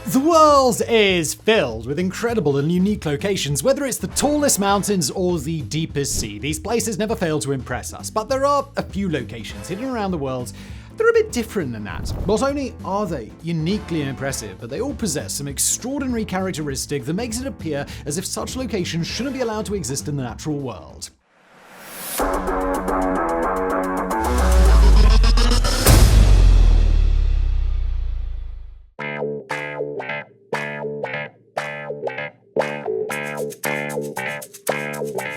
The world is filled with incredible and unique locations, whether it's the tallest mountains or the deepest sea. These places never fail to impress us, but there are a few locations hidden around the world that are a bit different than that. Not only are they uniquely impressive, but they all possess some extraordinary characteristic that makes it appear as if such locations shouldn't be allowed to exist in the natural world.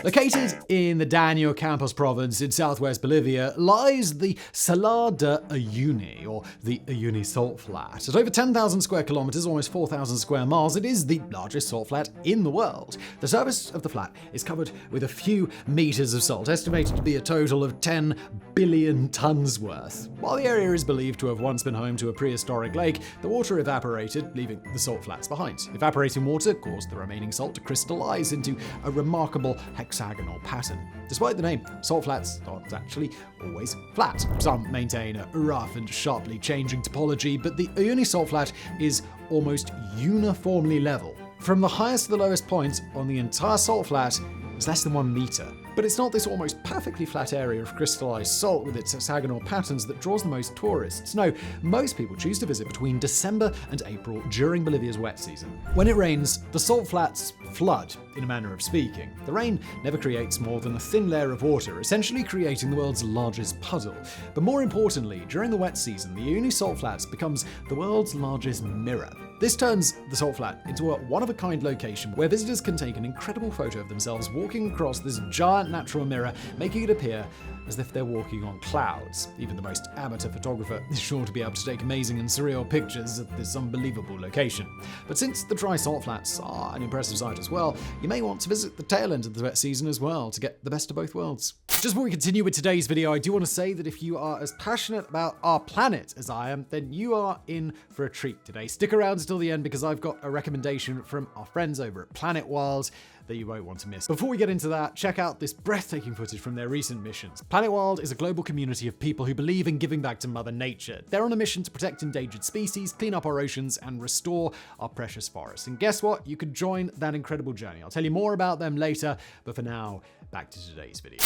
Located in the Danube Campos province in southwest Bolivia lies the Salar de Uyuni, or the Uyuni salt flat. At over 10,000 square kilometers, almost 4,000 square miles, it is the largest salt flat in the world. The surface of the flat is covered with a few meters of salt, estimated to be a total of 10 billion tons worth. While the area is believed to have once been home to a prehistoric lake, the water evaporated, leaving the salt flats behind. Evaporating water caused the remaining salt to crystallize into a remarkable hexagonal pattern. Despite the name, salt flats aren't actually always flat. Some maintain a rough and sharply changing topology, but the Uyuni salt flat is almost uniformly level. From the highest to the lowest point on the entire salt flat is less than 1 meter. But it's not this almost perfectly flat area of crystallized salt with its hexagonal patterns that draws the most tourists. No, most people choose to visit between December and April during Bolivia's wet season. When it rains, the salt flats flood, in a manner of speaking. The rain never creates more than a thin layer of water, essentially creating the world's largest puddle. But more importantly, during the wet season, the Uyuni salt flats becomes the world's largest mirror. This turns the salt flat into a one-of-a-kind location where visitors can take an incredible photo of themselves walking across this giant natural mirror, making it appear as if they're walking on clouds. Even the most amateur photographer is sure to be able to take amazing and surreal pictures at this unbelievable location. But since the dry salt flats are an impressive sight as well, you may want to visit the tail end of the wet season as well to get the best of both worlds. Just before we continue with today's video, I do want to say that if you are as passionate about our planet as I am, then you are in for a treat today. Stick around until the end because I've got a recommendation from our friends over at Planet Wild that you won't want to miss. Before we get into that, check out this breathtaking footage from their recent missions. Planet Wild is a global community of people who believe in giving back to Mother Nature. They're on a mission to protect endangered species, clean up our oceans, and restore our precious forests. And guess what? You could join that incredible journey. I'll tell you more about them later, but for now, back to today's video.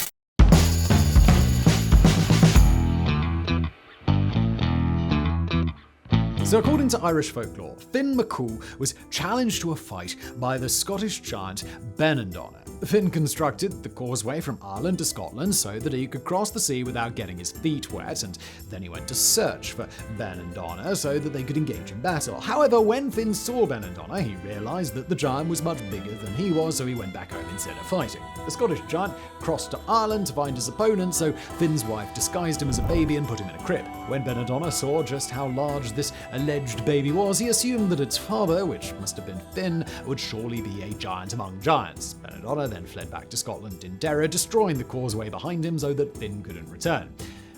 So according to Irish folklore, Finn McCool was challenged to a fight by the Scottish giant Benandonna. Finn constructed the Causeway from Ireland to Scotland so that he could cross the sea without getting his feet wet, and then he went to search for Benandonna so that they could engage in battle. However, when Finn saw Benandonna, he realized that the giant was much bigger than he was, so he went back home instead of fighting. The Scottish giant crossed to Ireland to find his opponent, so Finn's wife disguised him as a baby and put him in a crib. When Benandonna saw just how large this alleged baby was, he assumed that its father, which must have been Finn, would surely be a giant among giants. Benandonna then fled back to Scotland in terror, destroying the Causeway behind him so that Finn couldn't return.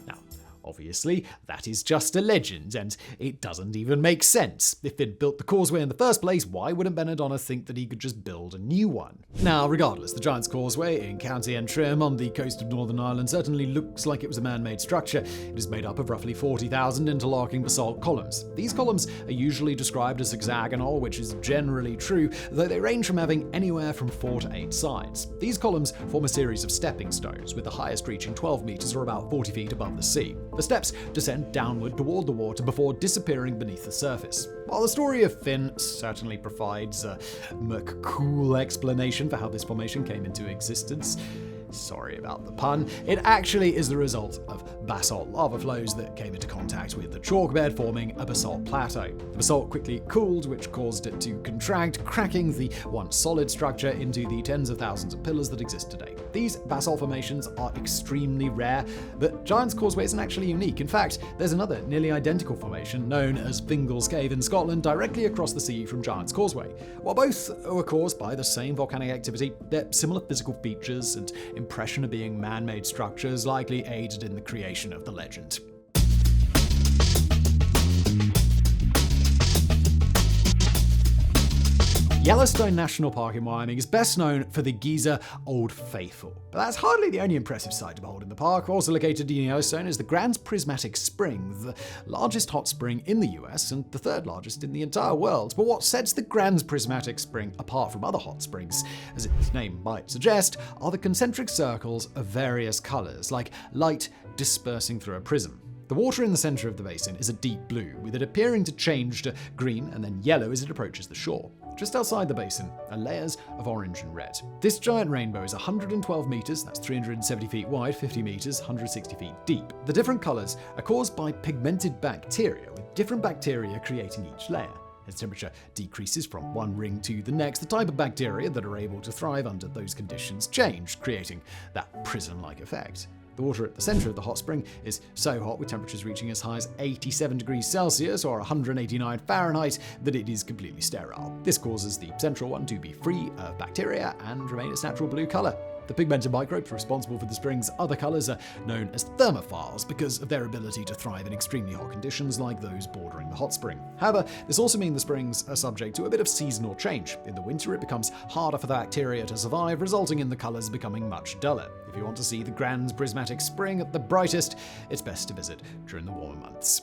Now, obviously, that is just a legend, and it doesn't even make sense. If Finn built the Causeway in the first place, why wouldn't Benandonna think that he could just build a new one? Now, regardless, the Giant's Causeway in County Antrim on the coast of Northern Ireland certainly looks like it was a man-made structure. It is made up of roughly 40,000 interlocking basalt columns. These columns are usually described as hexagonal, which is generally true, though they range from having anywhere from 4 to 8 sides. These columns form a series of stepping stones, with the highest reaching 12 meters or about 40 feet above the sea. The steps descend downward toward the water before disappearing beneath the surface. While the story of Finn certainly provides a McCool explanation for how this formation came into existence, sorry about the pun, it actually is the result of basalt lava flows that came into contact with the chalk bed, forming a basalt plateau. The basalt quickly cooled, which caused it to contract, cracking the once solid structure into the tens of thousands of pillars that exist today. These basalt formations are extremely rare, but Giant's Causeway isn't actually unique. In fact, there's another nearly identical formation known as Fingal's Cave in Scotland, directly across the sea from Giant's Causeway. While both were caused by the same volcanic activity, their similar physical features and impression of being man-made structures likely aided in the creation of the legend. Yellowstone National Park in Wyoming is best known for the Giza Old Faithful. But that's hardly the only impressive sight to behold in the park. Also located in Yellowstone is the Grand Prismatic Spring, the largest hot spring in the US and the third largest in the entire world. But what sets the Grand Prismatic Spring apart from other hot springs, as its name might suggest, are the concentric circles of various colors, like light dispersing through a prism. The water in the center of the basin is a deep blue, with it appearing to change to green and then yellow as it approaches the shore. Just outside the basin are layers of orange and red. This giant rainbow is 112 meters, that's 370 feet wide, 50 meters, 160 feet deep. The different colors are caused by pigmented bacteria, with different bacteria creating each layer. As temperature decreases from one ring to the next, the type of bacteria that are able to thrive under those conditions change, creating that prism-like effect. The water at the center of the hot spring is so hot, with temperatures reaching as high as 87 degrees Celsius or 189 Fahrenheit, that it is completely sterile. This causes the central one to be free of bacteria and remain its natural blue color. The pigmented microbes responsible for the spring's other colors are known as thermophiles because of their ability to thrive in extremely hot conditions like those bordering the hot spring. However, this also means the springs are subject to a bit of seasonal change. In the winter, it becomes harder for the bacteria to survive, resulting in the colors becoming much duller. If you want to see the Grand Prismatic Spring at the brightest, it's best to visit during the warmer months.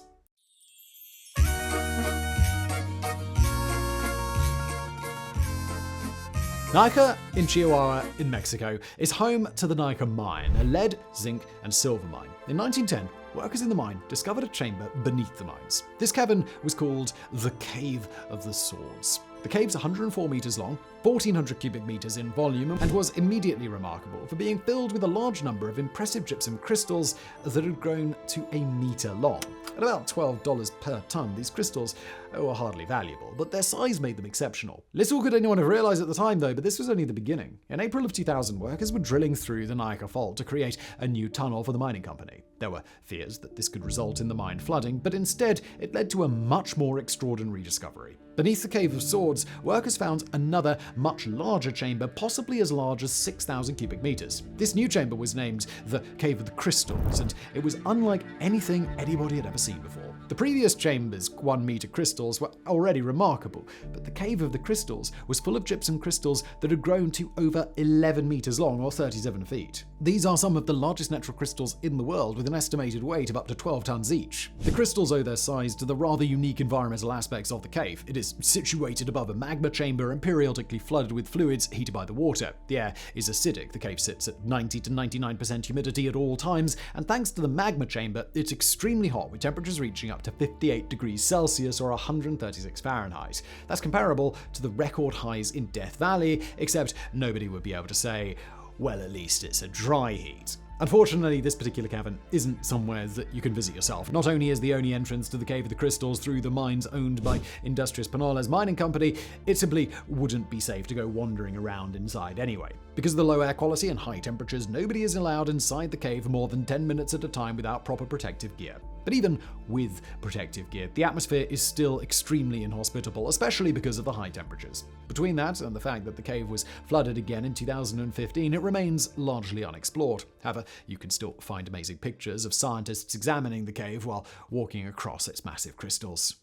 Nika in Chihuahua in Mexico is home to the Nika mine, a lead, zinc, and silver mine. In 1910, workers in the mine discovered a chamber beneath the mines. This cavern was called the Cave of the Swords. The cave's 104 meters long, 1,400 cubic meters in volume, and was immediately remarkable for being filled with a large number of impressive gypsum crystals that had grown to a meter long. At about $12 per ton, these crystals were hardly valuable, but their size made them exceptional. Little could anyone have realized at the time, though, but this was only the beginning. In April of 2000, workers were drilling through the Nika fault to create a new tunnel for the mining company. There were fears that this could result in the mine flooding, but instead it led to a much more extraordinary discovery. Beneath the Cave of Swords, workers found another, much larger chamber, possibly as large as 6,000 cubic meters. This new chamber was named the Cave of the Crystals, and it was unlike anything anybody had ever seen before. The previous chamber's 1-meter crystals were already remarkable, but the Cave of the Crystals was full of gypsum crystals that had grown to over 11 meters long, or 37 feet. These are some of the largest natural crystals in the world, with an estimated weight of up to 12 tons each. The crystals owe their size to the rather unique environmental aspects of the cave. It is situated above a magma chamber and periodically flooded with fluids heated by the water. The air is acidic. The cave sits at 90 to 99% humidity at all times, and thanks to the magma chamber, it's extremely hot, with temperatures reaching up to 58 degrees Celsius or 136 Fahrenheit. That's comparable to the record highs in Death Valley, except nobody would be able to say, well, at least it's a dry heat. Unfortunately, this particular cavern isn't somewhere that you can visit yourself. Not only is the only entrance to the Cave of the Crystals through the mines owned by Industrias Pinollas Mining Company, it simply wouldn't be safe to go wandering around inside anyway. Because of the low air quality and high temperatures, nobody is allowed inside the cave for more than 10 minutes at a time without proper protective gear. But even with protective gear, the atmosphere is still extremely inhospitable, especially because of the high temperatures. Between that and the fact that the cave was flooded again in 2015, it remains largely unexplored. However, you can still find amazing pictures of scientists examining the cave while walking across its massive crystals.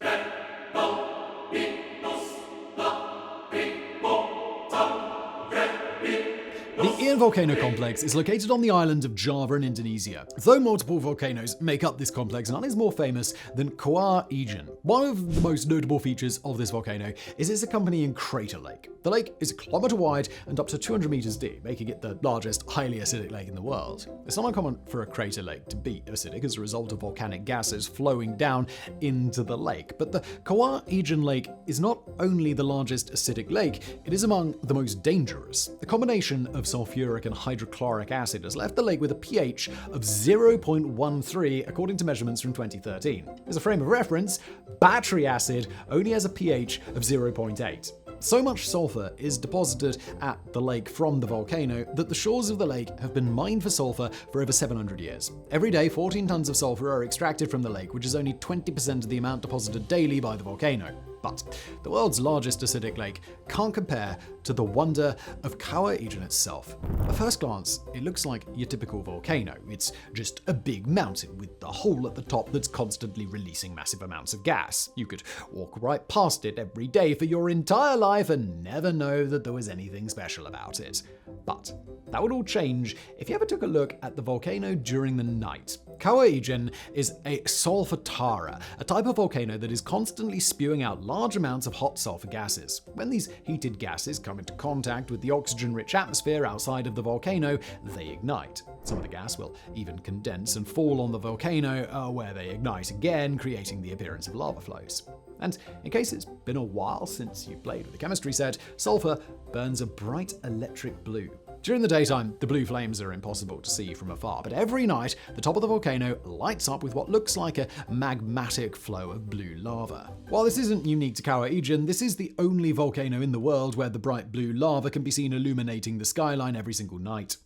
The Ian Volcano Complex is located on the island of Java in Indonesia. Though multiple volcanoes make up this complex, none is more famous than Kawah Ijen. One of the most notable features of this volcano is its accompanying crater lake. The lake is a kilometer wide and up to 200 meters deep, making it the largest highly acidic lake in the world. It's not uncommon for a crater lake to be acidic as a result of volcanic gases flowing down into the lake. But the Kawah Ijen Lake is not only the largest acidic lake, it is among the most dangerous. The combination of sulfuric and hydrochloric acid has left the lake with a pH of 0.13 according to measurements from 2013. As a frame of reference, battery acid only has a pH of 0.8. So much sulfur is deposited at the lake from the volcano that the shores of the lake have been mined for sulfur for over 700 years. Every day, 14 tons of sulfur are extracted from the lake, which is only 20% of the amount deposited daily by the volcano. But the world's largest acidic lake can't compare to the wonder of Causeway itself. At first glance, it looks like your typical volcano. It's just a big mountain with a hole at the top that's constantly releasing massive amounts of gas. You could walk right past it every day for your entire life and never know that there was anything special about it. But that would all change if you ever took a look at the volcano during the night. Causeway is a solfatara, a type of volcano that is constantly spewing out large amounts of hot sulfur gases. When these heated gases come into contact with the oxygen-rich atmosphere outside of the volcano, they ignite. Some of the gas will even condense and fall on the volcano, where they ignite again, creating the appearance of lava flows. And in case it's been a while since you played with a chemistry set, sulfur burns a bright electric blue. During the daytime, the blue flames are impossible to see from afar, but every night, the top of the volcano lights up with what looks like a magmatic flow of blue lava. While this isn't unique to Causeway, this is the only volcano in the world where the bright blue lava can be seen illuminating the skyline every single night.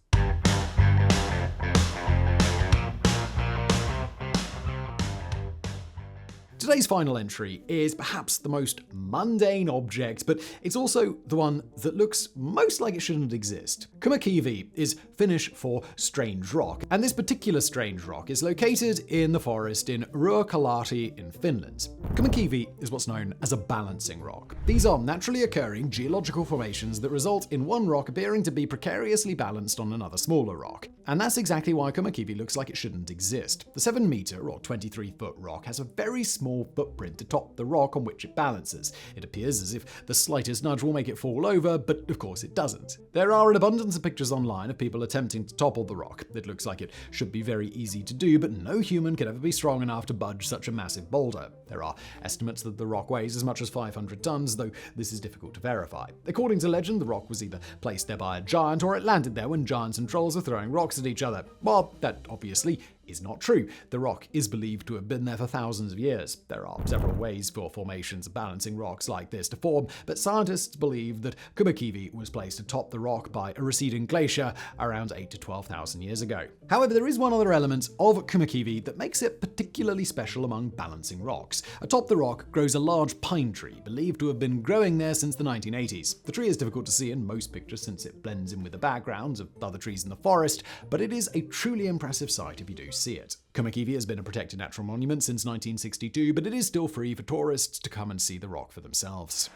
Today's final entry is perhaps the most mundane object, but it's also the one that looks most like it shouldn't exist. Kaki is Finnish for strange rock, and this particular strange rock is located in the forest in Ruokolahti in Finland. Kaki is what's known as a balancing rock. These are naturally occurring geological formations that result in one rock appearing to be precariously balanced on another smaller rock. And that's exactly why Kaki looks like it shouldn't exist. The 7-meter or 23-foot rock has a very small footprint atop the rock on which it balances. It appears as if the slightest nudge will make it fall over, but of course it doesn't. There are an abundance of pictures online of people attempting to topple the rock. It looks like it should be very easy to do, but no human could ever be strong enough to budge such a massive boulder. There are estimates that the rock weighs as much as 500 tons, though this is difficult to verify. According to legend, the rock was either placed there by a giant or it landed there when giants and trolls were throwing rocks at each other. Well, that obviously is not true. The rock is believed to have been there for thousands of years. There are several ways for formations of balancing rocks like this to form, but scientists believe that Kaki was placed atop the rock by a receding glacier around 8,000 to 12,000 years ago. However, there is one other element of Kaki that makes it particularly special among balancing rocks. Atop the rock grows a large pine tree, believed to have been growing there since the 1980s. The tree is difficult to see in most pictures since it blends in with the backgrounds of other trees in the forest, but it is a truly impressive sight if you do see it. Kaki has been a protected natural monument since 1962, but it is still free for tourists to come and see the rock for themselves.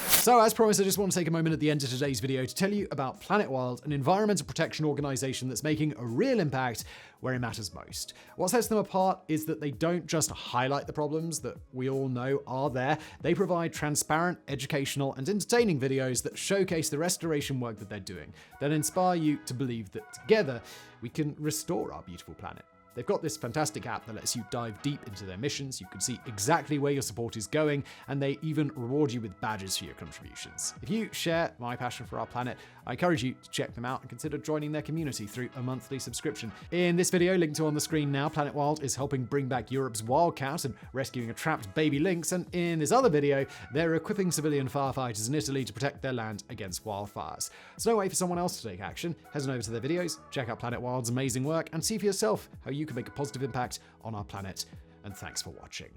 So, as promised, I just want to take a moment at the end of today's video to tell you about Planet Wild, an environmental protection organization that's making a real impact where it matters most. What sets them apart is that they don't just highlight the problems that we all know are there, they provide transparent, educational, and entertaining videos that showcase the restoration work that they're doing, that inspire you to believe that together we can restore our beautiful planet. They've got this fantastic app that lets you dive deep into their missions. You can see exactly where your support is going, and they even reward you with badges for your contributions. If you share my passion for our planet, I encourage you to check them out and consider joining their community through a monthly subscription. In this video, linked to on the screen now, Planet Wild is helping bring back Europe's wildcat and rescuing a trapped baby lynx, and in this other video, they're equipping civilian firefighters in Italy to protect their land against wildfires. So don't wait for someone else to take action. Head on over to their videos, check out Planet Wild's amazing work, and see for yourself how you can make a positive impact on our planet. And thanks for watching.